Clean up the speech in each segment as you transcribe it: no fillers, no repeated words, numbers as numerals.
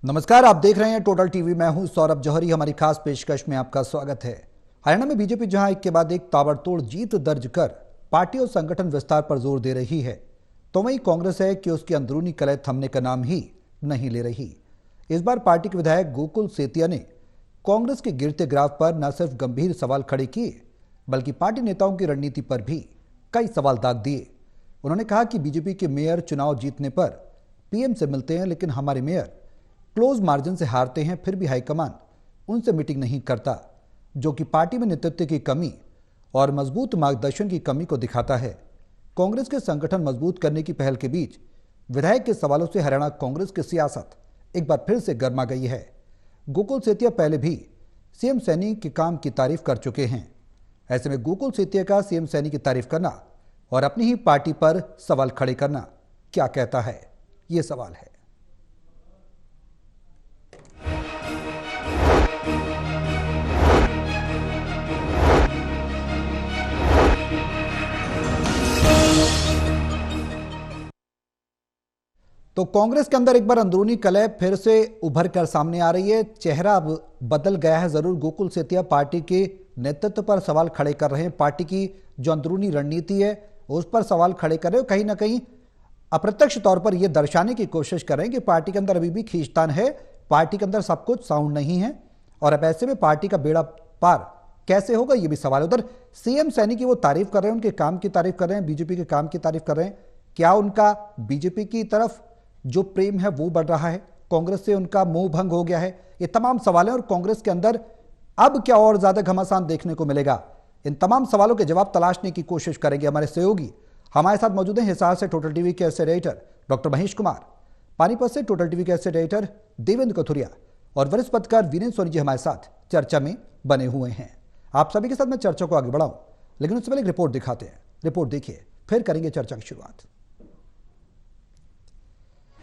नमस्कार, आप देख रहे हैं टोटल टीवी। मैं हूं सौरभ जौहरी। हमारी खास पेशकश में आपका स्वागत है। हरियाणा में बीजेपी जहां एक के बाद एक ताबड़तोड़ जीत दर्ज कर पार्टी और संगठन विस्तार पर जोर दे रही है, तो वहीं कांग्रेस है कि उसकी अंदरूनी कलह थमने का नाम ही नहीं ले रही। इस बार पार्टी के विधायक गोकुल सेतिया ने कांग्रेस के गिरते ग्राफ पर न सिर्फ गंभीर सवाल खड़े किए, बल्कि पार्टी नेताओं की रणनीति पर भी कई सवाल दाग दिए। उन्होंने कहा कि बीजेपी के मेयर चुनाव जीतने पर पीएम से मिलते हैं, लेकिन हमारे मेयर क्लोज मार्जिन से हारते हैं, फिर भी हाईकमान उनसे मीटिंग नहीं करता, जो कि पार्टी में नेतृत्व की कमी और मजबूत मार्गदर्शन की कमी को दिखाता है। कांग्रेस के संगठन मजबूत करने की पहल के बीच विधायक के सवालों से हरियाणा कांग्रेस की सियासत एक बार फिर से गर्मा गई है। गोकुल सेतिया पहले भी सीएम सैनी के काम की तारीफ कर चुके हैं। ऐसे में गोकुल सेतिया का सीएम सैनी की तारीफ करना और अपनी ही पार्टी पर सवाल खड़े करना क्या कहता है, ये सवाल है। तो कांग्रेस के अंदर एक बार अंदरूनी कलह फिर से उभर कर सामने आ रही है। चेहरा अब बदल गया है जरूर। गोकुल सेतिया पार्टी के नेतृत्व पर सवाल खड़े कर रहे हैं। पार्टी की जो अंदरूनी रणनीति है उस पर सवाल खड़े कर रहे हो। कहीं ना कहीं अप्रत्यक्ष तौर पर यह दर्शाने की कोशिश कर रहे हैं कि पार्टी के अंदर अभी भी खींचतान है, पार्टी के अंदर सब कुछ साउंड नहीं है। और अब ऐसे में पार्टी का बेड़ा पार कैसे होगा, यह भी सवाल है। उधर सीएम सैनी की वो तारीफ कर रहे हैं, उनके काम की तारीफ कर रहे हैं, बीजेपी के काम की तारीफ कर रहे हैं। क्या उनका बीजेपी की तरफ जो प्रेम है वो बढ़ रहा है, कांग्रेस से उनका मोह भंग हो गया है? ये तमाम सवाल हैं और कांग्रेस के अंदर अब क्या और ज्यादा घमासान देखने को मिलेगा, इन तमाम सवालों के जवाब तलाशने की कोशिश करेंगे हमारे सहयोगी। हमारे साथ मौजूद हैं हिसार से टोटल टीवी के associate editor doctor Mahesh Kumar, Panipat से टोटल टीवी के एसोसिएट एडिटर देवेंद्र कथुरिया और वरिष्ठ पत्रकार वीरेंद्र सोनी जी हमारे साथ चर्चा में बने हुए हैं। आप सभी के साथ मैं चर्चा को आगे बढ़ाऊं, लेकिन उससे पहले एक रिपोर्ट दिखाते हैं। रिपोर्ट देखिए, फिर करेंगे चर्चा की शुरुआत।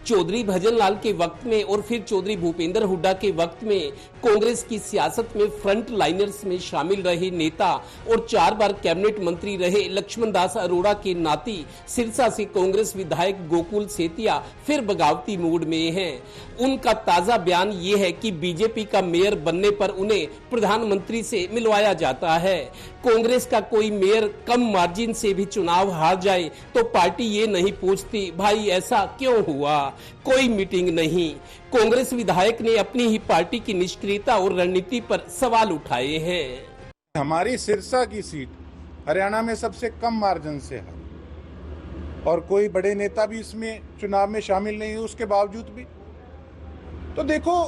चौधरी भजनलाल के वक्त में और फिर चौधरी भूपेंद्र हुड्डा के वक्त में कांग्रेस की सियासत में फ्रंट लाइनर्स में शामिल रहे नेता और 4 बार कैबिनेट मंत्री रहे लक्ष्मण दास अरोड़ा के नाती सिरसा से कांग्रेस विधायक गोकुल सेतिया फिर बगावती मूड में हैं। उनका ताजा बयान ये है कि बीजेपी का मेयर बनने पर उन्हें प्रधानमंत्री से मिलवाया जाता है। कांग्रेस का कोई मेयर कम मार्जिन से भी चुनाव हार जाए तो पार्टी ये नहीं पूछती भाई ऐसा क्यों हुआ, कोई मीटिंग नहीं। कांग्रेस विधायक ने अपनी ही पार्टी की निष्क्रियता और रणनीति पर सवाल उठाए हैं। हमारी सिरसा की सीट हरियाणा में सबसे कम मार्जिन से है और कोई बड़े नेता भी इसमें चुनाव में शामिल नहीं है। उसके बावजूद भी तो देखो,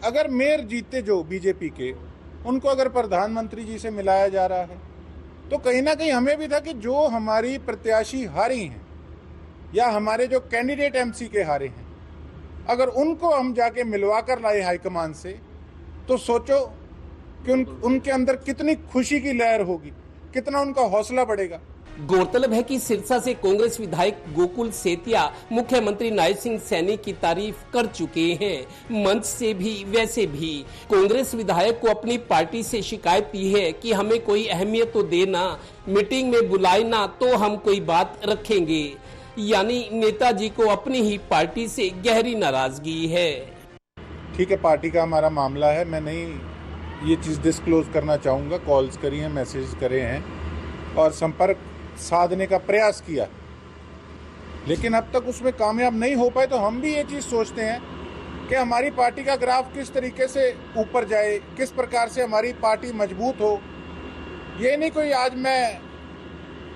अगर मेयर जीते जो बीजेपी के, उनको अगर प्रधानमंत्री जी से मिलाया जा रहा है तो कहीं ना कहीं हमें भी था कि जो हमारी प्रत्याशी हारी हैं या हमारे जो कैंडिडेट एमसी के हारे हैं, अगर उनको हम जाके मिलवा कर लाए हाईकमान से, तो सोचो कि उनके अंदर कितनी खुशी की लहर होगी, कितना उनका हौसला बढ़ेगा। गौरतलब है कि सिरसा से कांग्रेस विधायक गोकुल सेतिया मुख्यमंत्री नायब सिंह सैनी की तारीफ कर चुके हैं। मंच से भी वैसे भी कांग्रेस विधायक को अपनी पार्टी से शिकायत की है कि हमें कोई अहमियत तो देना, मीटिंग में बुलाए ना तो हम कोई बात रखेंगे। यानी नेताजी को अपनी ही पार्टी से गहरी नाराजगी है। ठीक है, पार्टी का हमारा मामला है, मैं नहीं ये चीज़ डिस्क्लोज करना चाहूँगा। कॉल्स करी हैं, मैसेज करे हैं और संपर्क साधने का प्रयास किया, लेकिन अब तक उसमें कामयाब नहीं हो पाए। तो हम भी ये चीज़ सोचते हैं कि हमारी पार्टी का ग्राफ किस तरीके से ऊपर जाए, किस प्रकार से हमारी पार्टी मजबूत हो। ये नहीं कोई आज मैं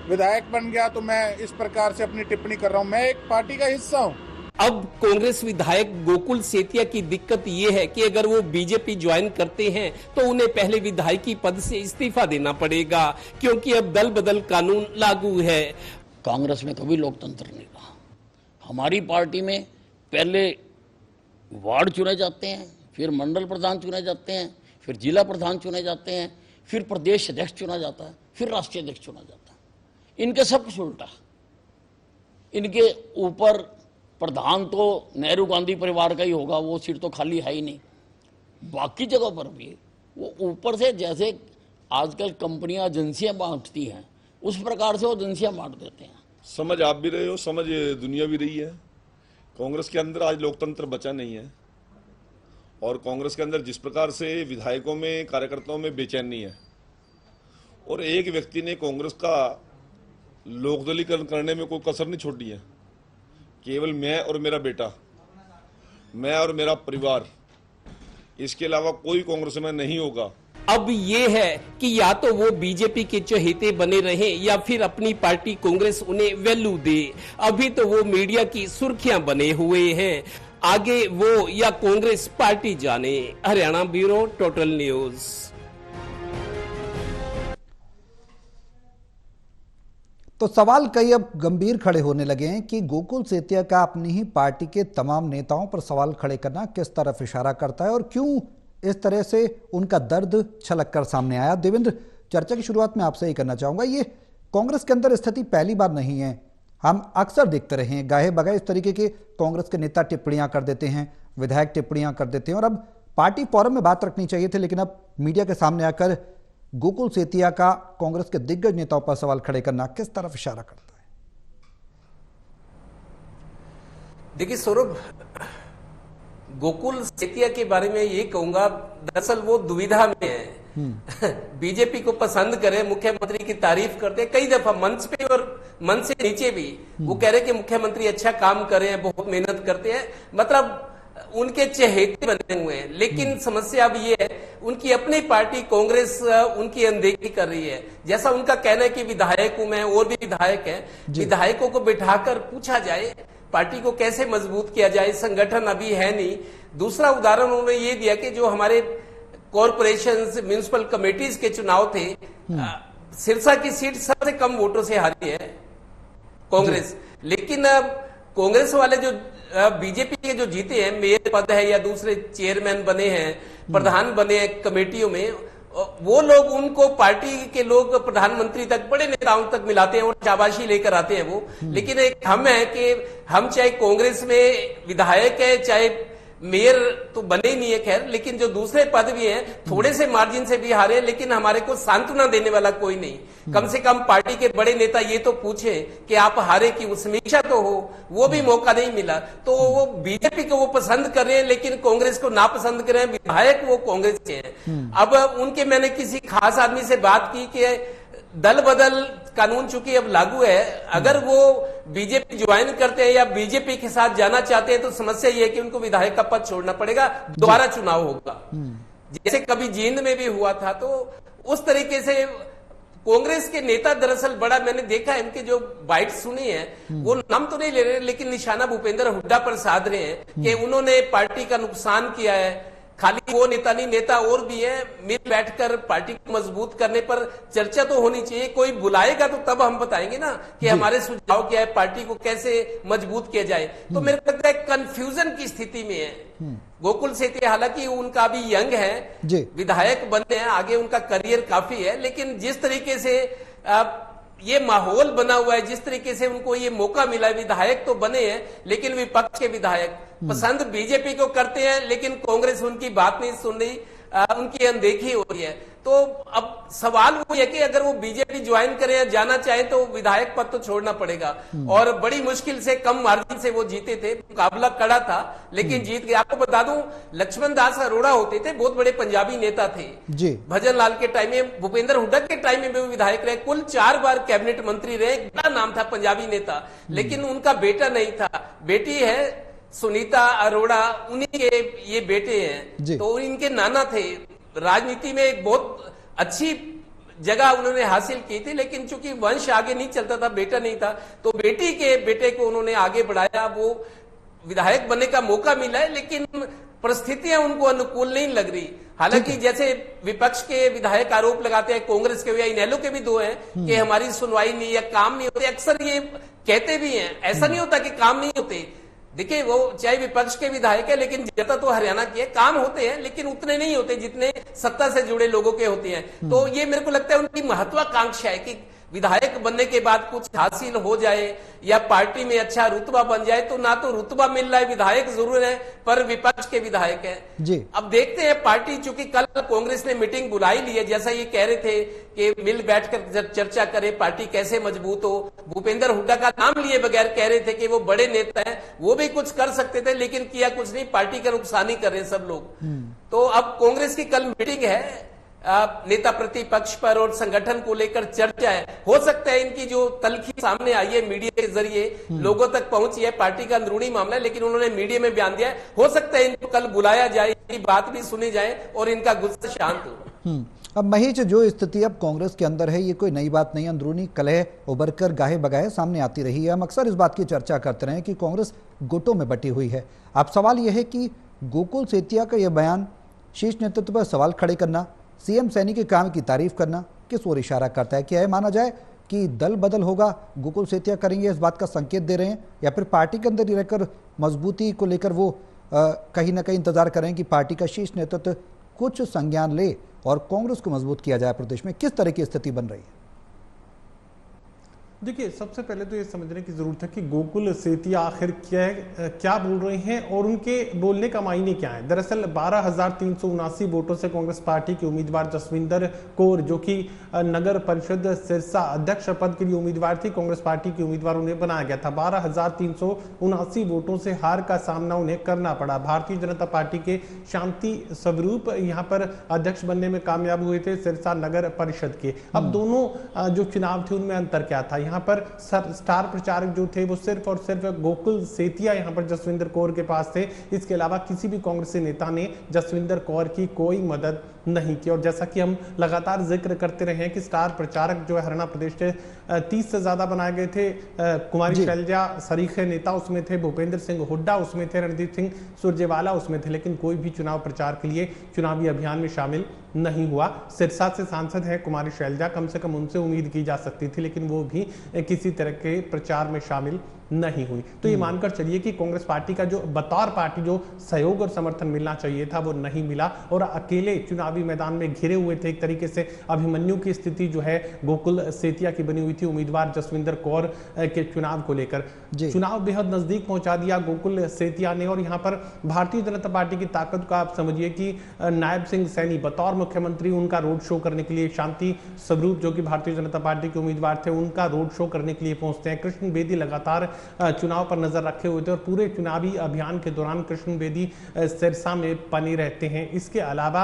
विधायक बन गया तो मैं इस प्रकार से अपनी टिप्पणी कर रहा हूँ, मैं एक पार्टी का हिस्सा हूँ। अब कांग्रेस विधायक गोकुल सेतिया की दिक्कत ये है कि अगर वो बीजेपी ज्वाइन करते हैं तो उन्हें पहले विधायकी पद से इस्तीफा देना पड़ेगा, क्योंकि अब दल बदल कानून लागू है। कांग्रेस में कभी लोकतंत्र नहीं रहा। हमारी पार्टी में पहले वार्ड चुने जाते हैं, फिर मंडल प्रधान चुने जाते हैं, फिर जिला प्रधान चुने जाते हैं, फिर प्रदेश अध्यक्ष चुना जाता है, फिर राष्ट्रीय अध्यक्ष चुना जाता है। इनके सब कुछ उल्टा। इनके ऊपर प्रधान तो नेहरू गांधी परिवार का ही होगा, वो सीट तो खाली है ही नहीं। बाकी जगह पर भी वो ऊपर से जैसे आजकल कंपनियां एजेंसियां बांटती हैं, उस प्रकार से वो एजेंसियां बांट देते हैं। समझ आप भी रहे हो, समझ दुनिया भी रही है। कांग्रेस के अंदर आज लोकतंत्र बचा नहीं है। और कांग्रेस के अंदर जिस प्रकार से विधायकों में, कार्यकर्ताओं में बेचैनी है, और एक व्यक्ति ने कांग्रेस का लोकदलीकरण करने में कोई कसर नहीं छोड़ी है। केवल मैं और मेरा बेटा, मैं और मेरा परिवार, इसके अलावा कोई कांग्रेस में नहीं होगा। अब ये है कि या तो वो बीजेपी के चहेते बने रहें या फिर अपनी पार्टी कांग्रेस उन्हें वैल्यू दे। अभी तो वो मीडिया की सुर्खियां बने हुए हैं, आगे वो या कांग्रेस पार्टी जाने। Haryana bureau, total news. तो सवाल कई अब गंभीर खड़े होने लगे हैं कि गोकुल सेतिया का अपनी ही पार्टी के तमाम नेताओं पर सवाल खड़े करना किस तरफ इशारा करता है और क्यों इस तरह से उनका दर्द छलक कर सामने आया। देवेंद्र, चर्चा की शुरुआत में आपसे ही करना चाहूंगा, ये कांग्रेस के अंदर स्थिति पहली बार नहीं है। हम अक्सर देखते रहे हैं गाहे बगाए इस तरीके के कांग्रेस के नेता टिप्पणियां कर देते हैं, विधायक टिप्पणियां कर देते हैं, और अब पार्टी फोरम में बात रखनी चाहिए थी, लेकिन अब मीडिया के सामने आकर गोकुल सेतिया का कांग्रेस के दिग्गज नेताओं पर सवाल खड़े करना किस तरफ इशारा करता है? देखिए सौरभ, गोकुल सेतिया के बारे में ये कहूंगा, दरअसल वो दुविधा में है। बीजेपी को पसंद करे, मुख्यमंत्री की तारीफ करते हैं, कई दफा मंच पे और मंच से नीचे भी वो कह रहे कि मुख्यमंत्री अच्छा काम करे हैं, बहुत मेहनत करते हैं, मतलब उनके चहेते बने हुए हैं। लेकिन समस्या अब ये है, उनकी अपनी पार्टी कांग्रेस उनकी अनदेखी कर रही है। जैसा उनका कहना है कि विधायक हूं मैं, और भी विधायक हैं, विधायकों को बिठाकर पूछा जाए पार्टी को कैसे मजबूत किया जाए, संगठन अभी है नहीं। दूसरा उदाहरण उन्होंने ये दिया कि जो हमारे कॉरपोरेशंस, म्युनिसिपल कमेटीज के चुनाव थे, सिरसा की सीट सबसे कम वोटों से हारी है कांग्रेस। लेकिन कांग्रेस वाले जो बीजेपी के जो जीते हैं, मेयर पद है या दूसरे चेयरमैन बने हैं, प्रधान बने हैं कमेटियों में, वो लोग, उनको पार्टी के लोग प्रधानमंत्री तक, बड़े नेताओं तक मिलाते हैं और शाबाशी लेकर आते हैं वो। लेकिन एक हम है कि हम चाहे कांग्रेस में विधायक है, चाहे मेयर तो बने ही नहीं है खैर, लेकिन जो दूसरे पद भी हैं थोड़े से मार्जिन से भी हारे, लेकिन हमारे को सांत्वना देने वाला कोई नहीं। कम से कम पार्टी के बड़े नेता ये तो पूछे कि आप हारे की समीक्षा तो हो, वो भी मौका नहीं मिला। तो वो बीजेपी को वो पसंद कर रहे हैं, लेकिन कांग्रेस को नापसंद कर रहे हैं। विधायक वो कांग्रेस के हैं। अब उनके, मैंने किसी खास आदमी से बात की कि दल बदल कानून चूंकि अब लागू है, अगर वो बीजेपी ज्वाइन करते हैं या बीजेपी के साथ जाना चाहते हैं तो समस्या ये है कि उनको विधायक का पद छोड़ना पड़ेगा, दोबारा चुनाव होगा, जैसे कभी जींद में भी हुआ था। तो उस तरीके से कांग्रेस के नेता दरअसल बड़ा, मैंने देखा है इनके जो बाइट सुनी है, वो नाम तो नहीं ले रहे, लेकिन निशाना भूपेंद्र हुड्डा पर साध रहे हैं कि उन्होंने पार्टी का नुकसान किया है। खाली वो नेता नहीं, नेता और भी है, मिल बैठकर पार्टी को मजबूत करने पर चर्चा तो होनी चाहिए। कोई बुलाएगा तो तब हम बताएंगे ना कि हमारे सुझाव क्या है, पार्टी को कैसे मजबूत किया जाए। तो मेरे को लगता है कंफ्यूजन की स्थिति में है गोकुल सेतिया। हालांकि उनका भी यंग है, विधायक बनते हैं, आगे उनका करियर काफी है, लेकिन जिस तरीके से ये माहौल बना हुआ है, जिस तरीके से उनको ये मौका मिला है, विधायक तो बने हैं, लेकिन विपक्ष के विधायक पसंद बीजेपी को करते हैं, लेकिन कांग्रेस उनकी बात नहीं सुन रही, उनकी अनदेखी हो रही है। तो अब सवाल वो है कि अगर वो बीजेपी ज्वाइन करें या जाना चाहे तो विधायक पद तो छोड़ना पड़ेगा। और बड़ी मुश्किल से, कम मार्जिन से वो जीते थे, मुकाबला कड़ा था, लेकिन जीत गए। आपको बता दूं, लक्ष्मण दास अरोड़ा होते थे, बहुत बड़े पंजाबी नेता थे जी। भजन लाल के टाइम में, भूपेंद्र हुड्डा के टाइम में भी विधायक रहे, कुल 4 बार कैबिनेट मंत्री रहे, बड़ा नाम था पंजाबी नेता। लेकिन उनका बेटा नहीं था, बेटी है सुनीता अरोड़ा, उन्हीं के ये बेटे हैं। तो इनके नाना थे, राजनीति में एक बहुत अच्छी जगह उन्होंने हासिल की थी, लेकिन चूंकि वंश आगे नहीं चलता था, बेटा नहीं था, तो बेटी के बेटे को उन्होंने आगे बढ़ाया। वो विधायक बनने का मौका मिला है, लेकिन परिस्थितियां उनको अनुकूल नहीं लग रही। हालांकि जैसे विपक्ष के विधायक आरोप लगाते हैं, कांग्रेस के या इनेलो के भी 2 हैं कि हमारी सुनवाई नहीं या काम नहीं होते, अक्सर ये कहते भी हैं। ऐसा नहीं होता कि काम नहीं होते, देखिए वो चाहे विपक्ष के विधायक है, लेकिन जनता तो हरियाणा की है, काम होते हैं लेकिन उतने नहीं होते जितने सत्ता से जुड़े लोगों के होते हैं। तो ये मेरे को लगता है उनकी महत्वाकांक्षा है कि विधायक बनने के बाद कुछ हासिल हो जाए या पार्टी में अच्छा रुतबा बन जाए, तो ना तो रुतबा मिल रहा है, विधायक जरूर है पर विपक्ष के विधायक हैं जी। अब देखते हैं पार्टी, चूंकि कल कांग्रेस ने मीटिंग बुलाई ली है, जैसा ये कह रहे थे कि मिल बैठकर चर्चा करें पार्टी कैसे मजबूत हो। भूपेंद्र हुड्डा का नाम लिए बगैर कह रहे थे कि वो बड़े नेता हैं, वो भी कुछ कर सकते थे लेकिन किया कुछ नहीं, पार्टी का नुकसान कर रहे हैं सब लोग। तो अब कांग्रेस की कल मीटिंग है, नेता प्रतिपक्ष पर और संगठन को लेकर चर्चा है। हो सकता है इनकी जो तलखी सामने आई है मीडिया के जरिए लोगों तक पहुंची है, पार्टी का अंदरूनी मामला है, लेकिन उन्होंने मीडिया में बयान दिया है, हो सकता है इनको कल बुलाया जाए, बात भी सुनी जाए और इनका गुस्सा शांत हो। अब महेश, जो स्थिति अब कांग्रेस के अंदर है ये कोई नई बात नहीं, अंदरूनी कलह उभर कर गाहे बगाहे सामने आती रही है। हम अक्सर इस बात की चर्चा करते रहे कि कांग्रेस गुटों में बटी हुई है। अब सवाल यह है कि गोकुल सेतिया का यह बयान शीर्ष नेतृत्व पर सवाल खड़े करना, सीएम सैनी के काम की तारीफ करना किस ओर इशारा करता है? क्या यह माना जाए कि दल बदल होगा, गोकुल सेतिया करेंगे, इस बात का संकेत दे रहे हैं, या फिर पार्टी के अंदर ही रहकर मजबूती को लेकर वो कहीं ना कहीं इंतजार करें कि पार्टी का शीर्ष नेतृत्व कुछ संज्ञान ले और कांग्रेस को मजबूत किया जाए? प्रदेश में किस तरह की स्थिति बन रही है? देखिए, सबसे पहले तो ये समझने की जरूरत है कि गोकुल सेतिया आखिर क्या बोल रहे हैं और उनके बोलने का मायने क्या है। दरअसल 12,379 वोटों से कांग्रेस पार्टी के उम्मीदवार जसविंदर कौर, जो कि नगर परिषद सिरसा अध्यक्ष पद के लिए उम्मीदवार थी, कांग्रेस पार्टी के उम्मीदवार उन्हें बनाया गया था। 12,379 वोटों से हार का सामना उन्हें करना पड़ा। भारतीय जनता पार्टी के शांति स्वरूप यहाँ पर अध्यक्ष बनने में कामयाब हुए थे सिरसा नगर परिषद के। अब दोनों जो चुनाव थे उनमें अंतर क्या था? यहाँ पर स्टार प्रचारक जो थे वो सिर्फ और सिर्फ गोकुल सेतिया यहाँ पर जसविंदर कौर के पास थे। इसके अलावा किसी भी कांग्रेसी नेता ने जसविंदर कौर की कोई मदद नहीं की। और जैसा कि हम लगातार जिक्र करते रहे हैं कि स्टार प्रचारक जो है हरियाणा प्रदेश के 30 से ज्यादा बनाए गए थे। कुमारी शैलजा सरीखे नेता उसमें थे, भूपेंद्र सिंह हुड्डा उसमें थे, रणदीप सिंह सुरजेवाला उसमें थे, लेकिन कोई भी चुनाव प्रचार के लिए चुनावी अभियान में शामिल नहीं हुआ। सिरसा से सांसद है कुमारी शैलजा, कम से कम उनसे उम्मीद की जा सकती थी, लेकिन वो भी किसी तरह के प्रचार में शामिल नहीं हुई। तो ये मानकर चलिए कि कांग्रेस पार्टी का जो बतौर पार्टी जो सहयोग और समर्थन मिलना चाहिए था वो नहीं मिला और अकेले चुनावी मैदान में घिरे हुए थे। एक तरीके से अभिमन्यु की स्थिति जो है गोकुल सेतिया की बनी हुई थी उम्मीदवार जसविंदर कौर के चुनाव को लेकर। चुनाव बेहद नजदीक पहुंचा दिया गोकुल सेतिया ने और यहाँ पर भारतीय जनता पार्टी की ताकत का आप समझिए कि नायब सिंह सैनी बतौर मुख्यमंत्री उनका रोड शो करने के लिए, शांति स्वरूप जो कि भारतीय जनता पार्टी के उम्मीदवार थे उनका रोड शो करने के लिए पहुंचते हैं। कृष्ण बेदी लगातार चुनाव पर नजर रखे हुए थे और पूरे चुनावी अभियान के दौरान कृष्ण बेदी सिरसा में बने रहते हैं। इसके अलावा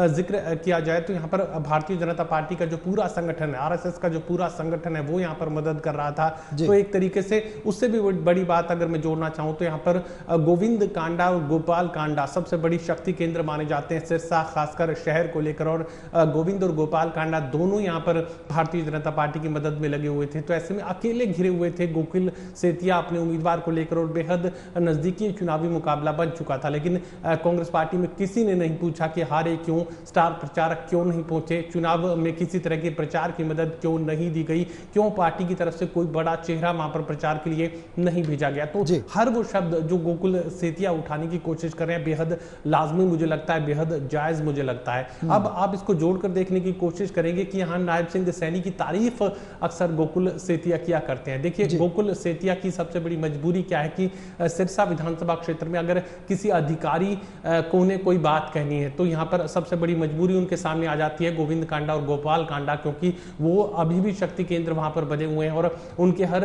जिक्र किया जाए तो यहाँ पर भारतीय जनता पार्टी का जो पूरा संगठन है, आरएसएस का जो पूरा संगठन है वो यहाँ पर मदद कर रहा था। तो एक तरीके से उससे भी बड़ी बात अगर मैं जोड़ना चाहूं तो यहाँ पर गोविंद कांडा और गोपाल कांडा सबसे बड़ी शक्ति केंद्र माने जाते हैं सिरसा खासकर शहर को लेकर, और गोविंद और गोपाल कांडा दोनों यहाँ पर भारतीय जनता पार्टी की मदद में लगे हुए थे। तो ऐसे में अकेले घिरे हुए थे गोकुल सेतिया अपने उम्मीदवार को लेकर और बेहद नजदीकी चुनावी मुकाबला बन चुका था। लेकिन कांग्रेस पार्टी में किसी ने नहीं पूछा कि हारे क्यों, स्टार प्रचारक क्यों नहीं पहुंचे, चुनाव में किसी तरह के प्रचार की मदद क्यों नहीं दी गई, क्यों पार्टी की तरफ से कोई बड़ा चेहरा वहां पर प्रचार के लिए नहीं भेजा गया। तो हर वो शब्द जो गोकुल सेतिया उठाने की कोशिश कर रहे हैं बेहद लाजमी मुझे लगता है, बेहद जायज मुझे लगता है। अब आप इसको जोड़कर देखने की कोशिश करेंगे कि यहाँ नायब सिंह सैनी की तारीफ अक्सर गोकुल सेतिया किया करते हैं। देखिए, गोकुल सेतिया की सबसे बड़ी मजबूरी क्या है कि सिरसा विधानसभा क्षेत्र में अगर किसी अधिकारी को उन्हें कोई बात कहनी है तो यहाँ पर सबसे बड़ी मजबूरी उनके सामने आ जाती है गोविंद कांडा और गोपाल कांडा, क्योंकि वो अभी भी शक्ति केंद्र वहां पर बने हुए हैं और उनके हर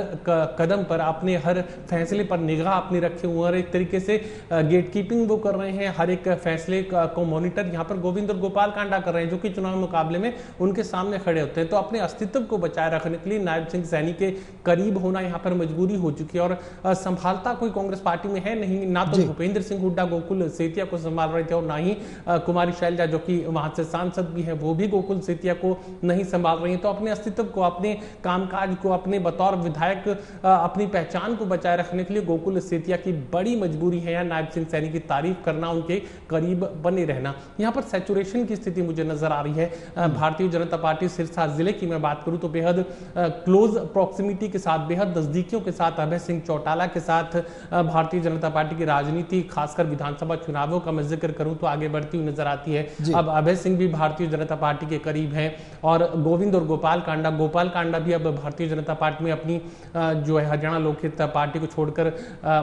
कदम पर, अपने हर फैसले पर निगाह अपनी रखे हुए हैं और एक तरीके से गेट कीपिंग वो कर रहे हैं। हर एक फैसले को मॉनिटर यहाँ पर गोविंद और गोपाल कांडा कर रहे हैं, जो कि चुनाव मुकाबले में उनके सामने खड़े होते हैं। तो अपने अस्तित्व को बचाए रखने के लिए नायब सिंह सैनी के करीब होना यहाँ पर मजबूरी हो चुकी है और संभालता कोई कांग्रेस पार्टी में है नहीं। ना तो भूपेंद्र सिंह हुड्डा गोकुल सेतिया को संभाल रहे थे और ना ही कुमारी शैलजा जो कि वहां से सांसद भी है वो भी गोकुल सेतिया को नहीं संभाल रही है। तो अपने अस्तित्व को, अपने कामकाज को, अपने बतौर विधायक अपनी पहचान को बचाए रखने के लिए गोकुल सेतिया की बड़ी मजबूरी है या नायब सिंह सैनी की तारीफ करना, उनके करीब बने रहना। यहाँ पर सैचुरेशन की स्थिति मुझे नजर आ रही है। भारतीय जनता पार्टी सिरसा जिले की मैं बात करूं तो बेहद क्लोज प्रॉक्सिमिटी के साथ, बेहद नजदीकियों के साथ अभय सिंह चौटाला के साथ भारतीय जनता पार्टी की राजनीति, खासकर विधानसभा चुनावों का मैं जिक्र करूं तो आगे बढ़ती हुई नजर आती है। अब अभय सिंह भी भारतीय जनता पार्टी के करीब हैं और गोविंद और गोपाल कांडा भी अब भारतीय जनता पार्टी में अपनी जो है हरियाणा लोकहित पार्टी को छोड़कर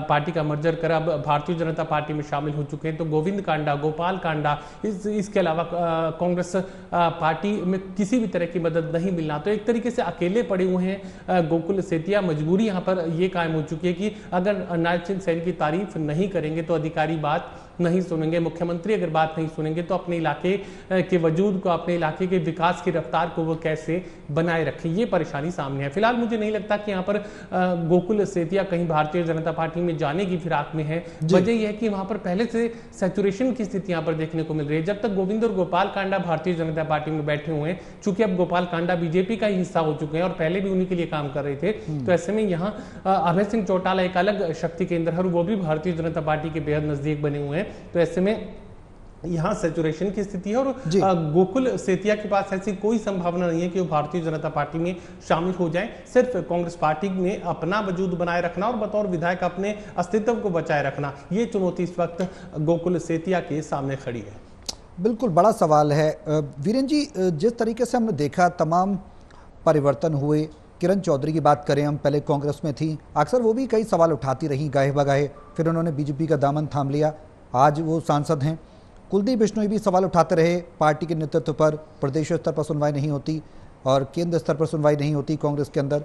पार्टी का मर्जर कर अब भारतीय जनता पार्टी में शामिल हो चुके हैं। तो गोविंद कांडा, गोपाल कांडा, इसके अलावा कांग्रेस पार्टी में किसी भी तरह की मदद नहीं मिलना, तो एक तरीके से अकेले पड़े हुए हैं गोकुल सेतिया। मजबूरी यहां पर यह कायम हो चुकी है कि अगर नायब सैन की तारीफ नहीं करेंगे तो अधिकारी बात नहीं सुनेंगे, मुख्यमंत्री अगर बात नहीं सुनेंगे तो अपने इलाके के वजूद को, अपने इलाके के विकास की रफ्तार को वो कैसे बनाए रखें, ये परेशानी सामने है। फिलहाल मुझे नहीं लगता कि यहाँ पर गोकुल सेतिया कहीं भारतीय जनता पार्टी में जाने की फिराक में है। वजह यह है कि वहां पर पहले से सैचुरेशन की स्थिति यहाँ पर देखने को मिल रही है। जब तक गोविंद और गोपाल कांडा भारतीय जनता पार्टी में बैठे हुए हैं, चूंकि अब गोपाल कांडा बीजेपी का ही हिस्सा हो चुके हैं और पहले भी उन्हीं के लिए काम कर रहे थे, तो ऐसे में यहाँ अभय सिंह चौटाला एक अलग शक्ति केंद्र है और वो भी भारतीय जनता पार्टी के बेहद नजदीक बने हुए हैं। तो ऐसे में यहां सैचुरेशन की स्थिति है और गोकुल सेतिया के पास ऐसी कोई संभावना नहीं है कि वो भारतीय जनता पार्टी में शामिल हो जाएं। सिर्फ कांग्रेस पार्टी में अपना वजूद बनाए रखना और बतौर विधायक अपने अस्तित्व को बचाए रखना, ये चुनौती इस वक्त गोकुल सेतिया के सामने खड़ी है। बिल्कुल बड़ा सवाल है वीरेन जी। जिस तरीके से हमने देखा तमाम परिवर्तन हुए, किरण चौधरी की बात करें, हम पहले कांग्रेस में थी, अक्सर वो भी कई सवाल उठाती रही गाहे बगाहे, फिर उन्होंने बीजेपी का दामन थाम लिया, आज वो सांसद हैं। कुलदीप बिश्नोई भी सवाल उठाते रहे, पार्टी के नेतृत्व पर प्रदेश स्तर पर सुनवाई नहीं होती और केंद्र स्तर पर सुनवाई नहीं होती कांग्रेस के अंदर।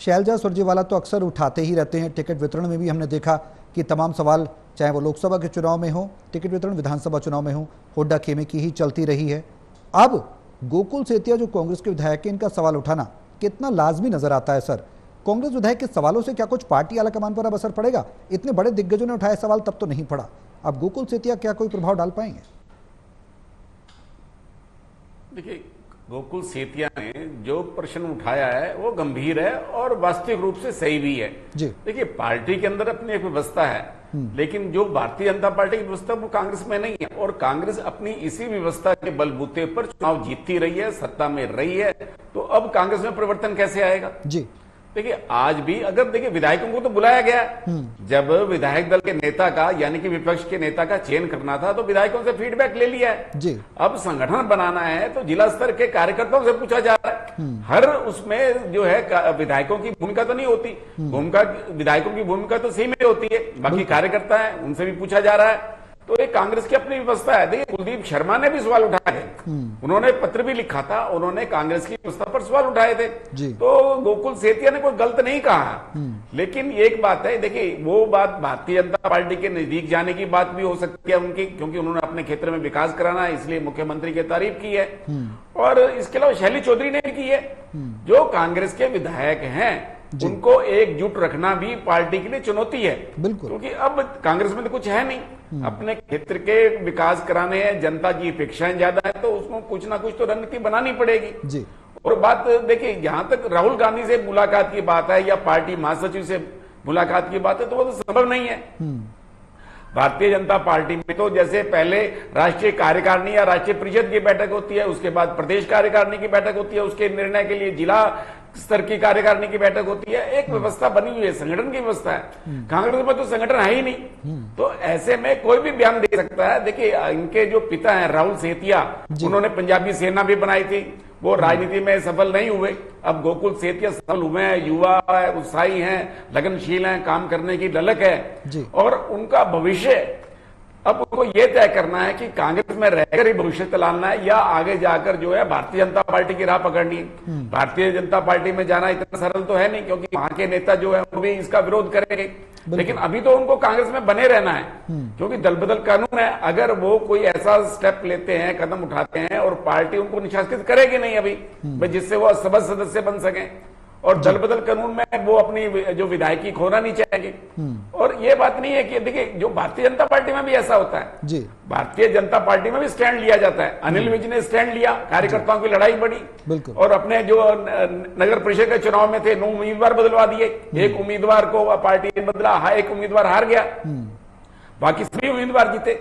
शैलजा सुरजेवाला तो अक्सर उठाते ही रहते हैं। टिकट वितरण में भी हमने देखा कि तमाम सवाल, चाहे वो लोकसभा के चुनाव में हो, टिकट वितरण विधानसभा चुनाव में हो, हुड्डा खेमे की ही चलती रही है। अब गोकुल सेतिया जो कांग्रेस के विधायक हैं, इनका सवाल उठाना कितना लाजमी नजर आता है सर? कांग्रेस विधायक के सवालों से क्या कुछ पार्टी आलाकमान पर अब असर पड़ेगा? इतने बड़े दिग्गजों ने उठाए सवाल तब तो नहीं पड़ा, अब गोकुल सेतिया क्या कोई प्रभाव डाल पाएंगे? देखिए, गोकुल सेतिया ने जो प्रश्न उठाया है वो गंभीर है और वास्तविक रूप से सही भी है। जी देखिए, पार्टी के अंदर अपनी एक व्यवस्था है, लेकिन जो भारतीय जनता पार्टी की व्यवस्था वो कांग्रेस में नहीं है और कांग्रेस अपनी इसी व्यवस्था के बलबूते पर चुनाव जीतती रही है, सत्ता में रही है, तो अब कांग्रेस में परिवर्तन कैसे आएगा? जी देखिए, आज भी अगर देखिए विधायकों को तो बुलाया गया, जब विधायक दल के नेता का यानी कि विपक्ष के नेता का चयन करना था तो विधायकों से फीडबैक ले लिया है। जी अब संगठन बनाना है तो जिला स्तर के कार्यकर्ताओं से पूछा जा रहा है। हर उसमें जो है विधायकों की भूमिका तो नहीं होती, विधायकों की भूमिका तो सीमित होती है, बाकी कार्यकर्ता है उनसे भी पूछा जा रहा है। तो ये कांग्रेस की अपनी व्यवस्था है। देखिए, कुलदीप शर्मा ने भी सवाल उठाए थे, उन्होंने पत्र भी लिखा था, उन्होंने कांग्रेस की व्यवस्था पर सवाल उठाए थे। तो गोकुल सेतिया ने कोई गलत नहीं कहा, लेकिन एक बात है, देखिए वो बात भारतीय जनता पार्टी के नजदीक जाने की बात भी हो सकती है उनकी, क्योंकि उन्होंने अपने क्षेत्र में विकास कराना है, इसलिए मुख्यमंत्री की तारीफ की है। और इसके अलावा शैली चौधरी ने भी की है। जो कांग्रेस के विधायक हैं उनको एकजुट रखना भी पार्टी के लिए चुनौती है, क्योंकि अब कांग्रेस में तो कुछ है नहीं, अपने क्षेत्र के विकास कराने हैं, जनता की अपेक्षाएं ज्यादा है, तो उसको कुछ ना कुछ तो रणनीति बनानी पड़ेगी जी। और बात देखिए, जहां तक राहुल गांधी से मुलाकात की बात है या पार्टी महासचिव से मुलाकात की बात है, तो वो तो संभव नहीं है। भारतीय जनता पार्टी में तो जैसे पहले राष्ट्रीय कार्यकारिणी या राष्ट्रीय परिषद की बैठक होती है, उसके बाद प्रदेश कार्यकारिणी की बैठक होती है, उसके निर्णय के लिए जिला स्तर की कार्यकारिणी की बैठक होती है, एक व्यवस्था बनी हुई है, संगठन की व्यवस्था है। कांग्रेस में तो संगठन है ही नहीं, तो ऐसे में कोई भी बयान दे सकता है। देखिए, इनके जो पिता हैं राहुल सेतिया, उन्होंने पंजाबी सेना भी बनाई थी, वो राजनीति में सफल नहीं हुए। अब गोकुल सेतिया सफल हुए हैं, युवा है, उत्साही हैं, लगनशील हैं, काम करने की ललक है और उनका भविष्य अब उनको ये तय करना है कि कांग्रेस में रहकर ही भविष्य तलाना है या आगे जाकर जो है भारतीय जनता पार्टी की राह पकड़नी है। भारतीय जनता पार्टी में जाना इतना सरल तो है नहीं, क्योंकि वहां के नेता जो है वो भी इसका विरोध करेंगे, लेकिन अभी तो उनको कांग्रेस में बने रहना है, क्योंकि दल बदल कानून है। अगर वो कोई ऐसा स्टेप लेते हैं, कदम उठाते हैं और पार्टी उनको निष्कासित करेगी नहीं अभी, जिससे वो असबद सदस्य बन सके, और दल बदल कानून में वो अपनी जो विधायकी खोना नहीं चाहेंगे। और ये बात नहीं है कि देखिए, जो भारतीय जनता पार्टी में भी ऐसा होता है जी, भारतीय जनता पार्टी में भी स्टैंड लिया जाता है। अनिल विज ने स्टैंड लिया, कार्यकर्ताओं की लड़ाई बढ़ी और अपने जो नगर परिषद के चुनाव में थे 9 उम्मीदवार बदलवा दिए, एक उम्मीदवार को पार्टी ने बदला, एक उम्मीदवार हार गया, बाकी सभी उम्मीदवार जीते।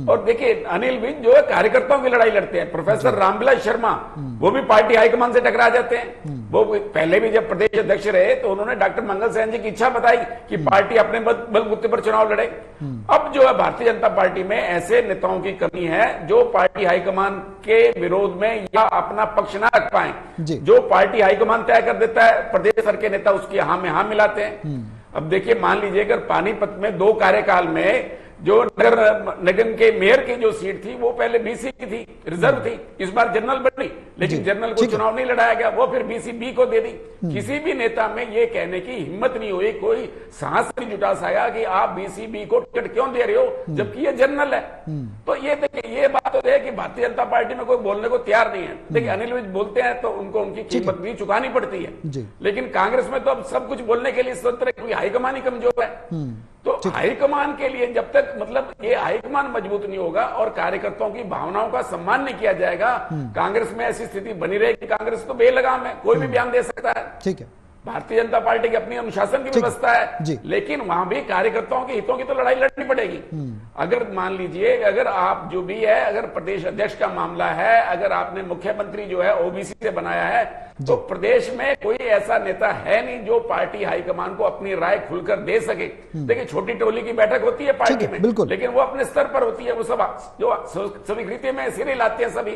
और देखिए अनिल विज जो है कार्यकर्ताओं की लड़ाई लड़ते हैं। प्रोफेसर रामविलास शर्मा वो भी पार्टी हाईकमान से टकरा जाते हैं। वो पहले भी जब प्रदेश अध्यक्ष रहे तो उन्होंने डॉक्टर मंगल सेन जी की इच्छा बताई कि पार्टी अपने बलबूते पर चुनाव लड़े। अब जो है भारतीय जनता पार्टी में ऐसे नेताओं की कमी है जो पार्टी हाईकमान के विरोध में या अपना पक्ष ना रख पाए। जो पार्टी हाईकमान तय कर देता है, प्रदेश स्तर के नेता उसकी हाँ में हाँ मिलाते हैं। अब देखिए मान लीजिए अगर पानीपत में 2 कार्यकाल में जो नगर निगम के मेयर की जो सीट थी वो पहले बीसी की थी, रिजर्व थी, इस बार जनरल बनी, लेकिन जनरल को चुनाव नहीं लड़ाया गया, वो फिर बीसी बी को दे दी। किसी भी नेता में ये कहने की हिम्मत नहीं हुई, कोई साहस नहीं जुटा सका कि आप बीसी बी को टिकट क्यों दे रहे हो जबकि ये जनरल है। तो ये देखिए ये बात तो है कि भारतीय जनता पार्टी में कोई बोलने को तैयार नहीं है। देखिए अनिल विज बोलते हैं तो उनको उनकी कीमत भी चुकानी पड़ती है, लेकिन कांग्रेस में तो अब सब कुछ बोलने के लिए स्वतंत्र है क्योंकि हाईकमान ही कमजोर है। तो हाईकमान के लिए जब तक मतलब ये हाईकमान मजबूत नहीं होगा और कार्यकर्ताओं की भावनाओं का सम्मान नहीं किया जाएगा, कांग्रेस में ऐसी स्थिति बनी रहेगी। कांग्रेस तो बेलगाम है, कोई भी बयान दे सकता है। ठीक है, भारतीय जनता पार्टी की अपनी अनुशासन की व्यवस्था है, लेकिन वहां भी कार्यकर्ताओं के हितों की तो लड़ाई लड़नी पड़ेगी। अगर मान लीजिए अगर आप जो भी है, अगर प्रदेश अध्यक्ष का मामला है, अगर आपने मुख्यमंत्री जो है ओबीसी से बनाया है, तो प्रदेश में कोई ऐसा नेता है नहीं जो पार्टी हाईकमान को अपनी राय खुलकर दे सके। देखिए छोटी टोली की बैठक होती है पार्टी में, लेकिन वो अपने स्तर पर होती है, वो सब जो स्वीकृति में सिर हिलाते हैं सभी।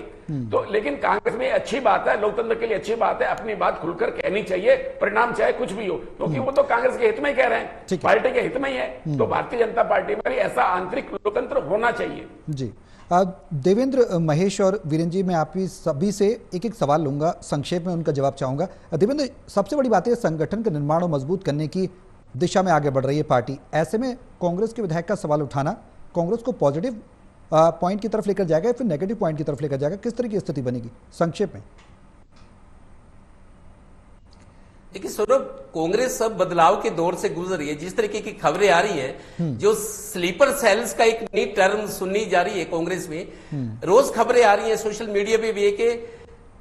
तो लेकिन कांग्रेस में अच्छी बात है, लोकतंत्र के लिए अच्छी बात है, अपनी बात खुलकर कहनी चाहिए, परिणाम चाहे कुछ भी हो, क्योंकि वो तो कांग्रेस के हित में ही कह रहे हैं, पार्टी के हित में ही है। तो भारतीय जनता पार्टी में भी ऐसा आंतरिक लोकतंत्र होना चाहिए। जी देवेंद्र, महेश और वीरेंद्र जी, मैं आप सभी से एक एक सवाल लूंगा, संक्षेप में उनका जवाब चाहूंगा। देवेंद्र, सबसे बड़ी बात है संगठन का निर्माण और मजबूत करने की दिशा में आगे बढ़ रही है पार्टी। ऐसे में कांग्रेस के विधायक का सवाल उठाना कांग्रेस को पॉजिटिव पॉइंट की तरफ लेकर जाएगा या फिर नेगेटिव पॉइंट की तरफ लेकर जाएगा? किस तरह की स्थिति बनेगी संक्षेप में? देखिए सौरभ, कांग्रेस सब बदलाव के दौर से गुजर रही है। जिस तरीके की खबरें आ रही हैं, जो स्लीपर सेल्स का एक नई टर्म सुननी जा रही है कांग्रेस में, रोज खबरें आ रही हैं सोशल मीडिया पे भी है कि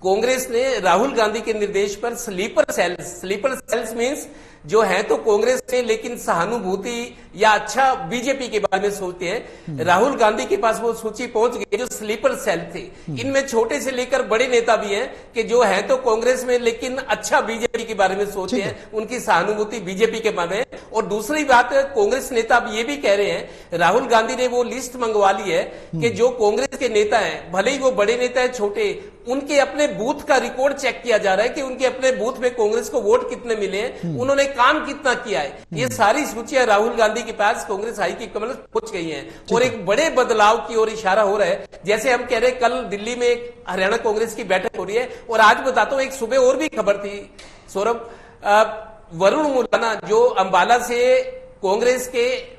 कांग्रेस ने राहुल गांधी के निर्देश पर स्लीपर सेल्स मींस जो है तो कांग्रेस में लेकिन सहानुभूति या अच्छा बीजेपी के बारे में सोचते हैं। राहुल गांधी के पास वो सूची पहुंच गई जो स्लीपर सेल थे। इनमें छोटे से लेकर बड़े नेता भी हैं कि जो है तो कांग्रेस में लेकिन अच्छा बीजेपी के बारे में सोचते हैं, उनकी सहानुभूति बीजेपी के बारे में। और दूसरी बात, कांग्रेस नेता अब ये भी कह रहे हैं, राहुल गांधी ने वो लिस्ट मंगवा ली है कि जो कांग्रेस के नेता हैं, भले ही वो बड़े नेता है छोटे, उनके अपने बूथ का रिकॉर्ड चेक किया जा रहा है कि उनके अपने बूथ में कांग्रेस को वोट कितने मिले हैं, उन्होंने काम कितना किया है। ये सारी सूचियां राहुल गांधी के पास कांग्रेस हाई की कमान पहुंच गई हैं और एक बड़े बदलाव की ओर इशारा हो रहा है। जैसे हम कह रहे हैं, कल दिल्ली में एक हरियाणा कांग्रेस की बैठक हो रही है और आज बताता हूं, एक सुबह और भी खबर थी सौरभ, वरुण मुलाना जो अंबाला से कांग्रेस के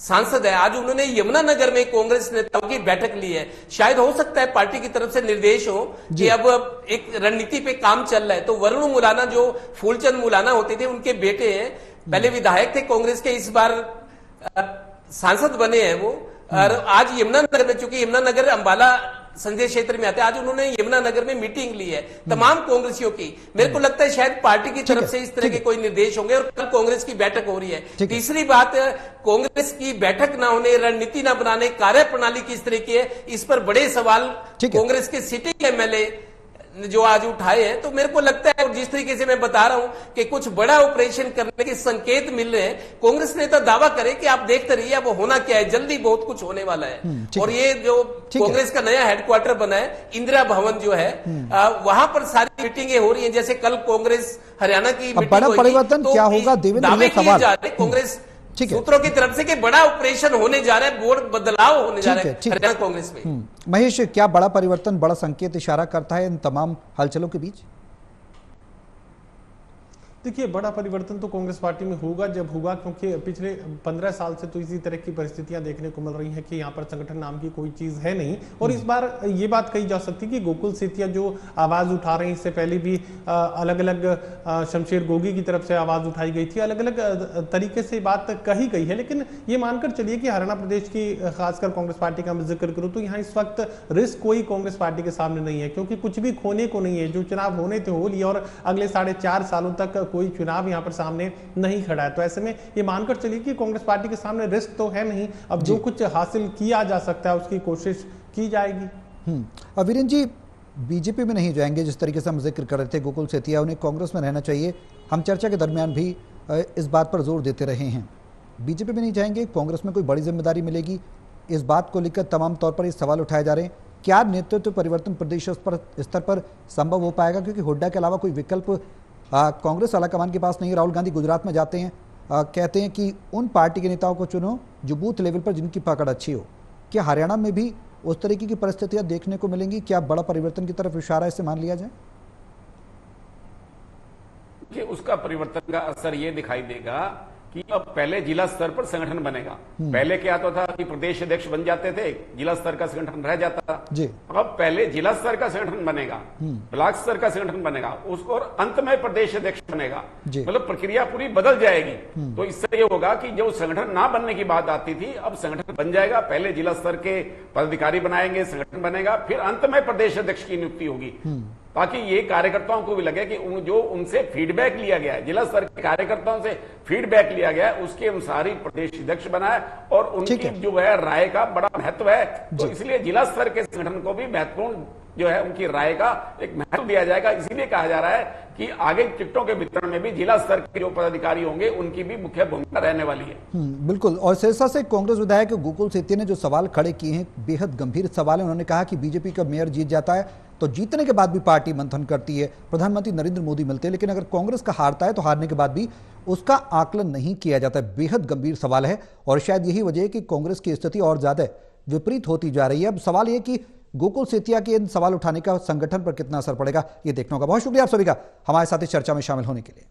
सांसद है, आज उन्होंने यमुनानगर में कांग्रेस नेताओं की बैठक ली है। शायद हो सकता है पार्टी की तरफ से निर्देश हो कि अब एक रणनीति पे काम चल रहा है। तो वरुण मुलाना जो फूलचंद मुलाना होते थे, उनके बेटे हैं, पहले विधायक थे कांग्रेस के, इस बार सांसद बने हैं वो। और आज यमुनानगर में, चूंकि यमुनानगर अंबाला संसदीय क्षेत्र में आते हैं, आज उन्होंने यमुनानगर में मीटिंग ली है तमाम कांग्रेसियों की। मेरे को लगता है शायद पार्टी की तरफ से इस तरह के कोई निर्देश होंगे और कल कांग्रेस की बैठक हो रही है। तीसरी बात, कांग्रेस की बैठक ना होने, रणनीति ना बनाने, कार्यप्रणाली किस तरह की है, इस पर बड़े सवाल कांग्रेस के सिटिंग एमएलए जो आज उठाए हैं। तो मेरे को लगता है, और जिस तरीके से मैं बता रहा हूं कि कुछ बड़ा ऑपरेशन करने के संकेत मिल रहे हैं। कांग्रेस नेता दावा करे कि आप देखते रहिए अब होना क्या है, जल्दी बहुत कुछ होने वाला है। और ये जो कांग्रेस का नया हेडक्वार्टर बना है, इंदिरा भवन जो है, वहां पर सारी मीटिंगें हो रही है। जैसे कल कांग्रेस हरियाणा की बड़ा परिवर्तन क्या होगा देवेंद्र, दावे किए जा रहे कांग्रेस सूत्रों की तरफ से कि बड़ा ऑपरेशन होने जा रहा है, बोर्ड बदलाव होने जा रहा है हरियाणा कांग्रेस में। महेश, क्या बड़ा परिवर्तन, बड़ा संकेत इशारा करता है इन तमाम हलचलों के बीच? देखिए, बड़ा परिवर्तन तो कांग्रेस पार्टी में होगा जब होगा, क्योंकि पिछले 15 साल से तो इसी तरह की परिस्थितियां देखने को मिल रही हैं कि यहाँ पर संगठन नाम की कोई चीज है नहीं। और इस बार ये बात कही जा सकती है कि गोकुल सेतिया जो आवाज उठा रहे हैं, इससे पहले भी अलग अलग शमशेर गोगी की तरफ से आवाज उठाई गई थी, अलग अलग तरीके से बात कही गई है। लेकिन ये मानकर चलिए कि हरियाणा प्रदेश की खासकर कांग्रेस पार्टी का मैं जिक्र करूँ तो यहाँ इस वक्त रिस्क कोई कांग्रेस पार्टी के सामने नहीं है, क्योंकि कुछ भी खोने को नहीं है। जो चुनाव होने थे हो लिए और अगले 4.5 सालों तक कोई चुनाव यहाँ पर सामने नहीं खड़ा है। तो ऐसे में ये मानकर चलिए कि कांग्रेस पार्टी के सामने रिस्क तो है नहीं, अब जो कुछ हासिल किया जा सकता है उसकी कोशिश की जाएगी। वीरेंद्र जी, बीजेपी में नहीं जाएंगे, जिस तरीके से हम जिक्र कर रहे थे गोकुल सेतिया, उन्हें कांग्रेस में रहना चाहिए। हम चर्चा के दरमियान भी इस बात पर जोर देते रहे हैं। बीजेपी में नहीं जाएंगे, कांग्रेस में कोई बड़ी जिम्मेदारी मिलेगी, इस बात को लेकर तमाम तौर पर ये सवाल उठाए जा रहे हैं। क्या नेतृत्व परिवर्तन प्रदेश स्तर पर संभव हो पाएगा? क्योंकि हुड्डा के अलावा कोई विकल्प कांग्रेस आलाकमान के पास नहीं। राहुल गांधी गुजरात में जाते हैं, कहते हैं कि उन पार्टी के नेताओं को चुनो जो बूथ लेवल पर जिनकी पकड़ अच्छी हो। क्या हरियाणा में भी उस तरीके की परिस्थितियां देखने को मिलेंगी? क्या बड़ा परिवर्तन की तरफ इशारा इसे मान लिया जाए? कि उसका परिवर्तन का असर ये दिखाई देगा कि अब पहले जिला स्तर पर संगठन बनेगा। पहले क्या होता था कि प्रदेश अध्यक्ष बन जाते थे, जिला स्तर का संगठन रह जाता था जी। अब पहले जिला स्तर का संगठन बनेगा, ब्लॉक स्तर का संगठन बनेगा, उसको और अंत में प्रदेश अध्यक्ष बनेगा। मतलब प्रक्रिया पूरी बदल जाएगी। तो इससे ये होगा कि जो संगठन ना बनने की बात आती थी, अब संगठन बन जाएगा। पहले जिला स्तर के पदाधिकारी बनाएंगे, संगठन बनेगा, फिर अंत में प्रदेश अध्यक्ष की नियुक्ति होगी, ताकि ये कार्यकर्ताओं को भी लगे कि जो उनसे फीडबैक लिया गया है, जिला स्तर के कार्यकर्ताओं से फीडबैक लिया गया है, उसके अनुसार ही प्रदेश अध्यक्ष बना है और उनकी जो है राय का बड़ा महत्व है। तो इसलिए जिला स्तर के संगठन को भी महत्वपूर्ण जो है उनकी राय का एक महत्व दिया जाएगा। इसीलिए कहा जा रहा है कि आगे टिकटों के वितरण में भी जिला स्तर के जो पदाधिकारी होंगे उनकी भी मुख्य भूमिका रहने वाली है। बिल्कुल। और सिरसा से कांग्रेस विधायक गोकुल सेतिया ने जो सवाल खड़े किए हैं, बेहद गंभीर सवाल है। उन्होंने कहा कि बीजेपी का मेयर जीत जाता है तो जीतने के बाद भी पार्टी मंथन करती है, प्रधानमंत्री नरेंद्र मोदी मिलते हैं, लेकिन अगर कांग्रेस का हारता है तो हारने के बाद भी उसका आकलन नहीं किया जाता है। बेहद गंभीर सवाल है और शायद यही वजह है कि कांग्रेस की स्थिति और ज्यादा विपरीत होती जा रही है। अब सवाल यह कि गोकुल सेतिया के इन सवाल उठाने का संगठन पर कितना असर पड़ेगा, ये देखने होगा। बहुत शुक्रिया आप सभी का हमारे साथ इस चर्चा में शामिल होने के लिए।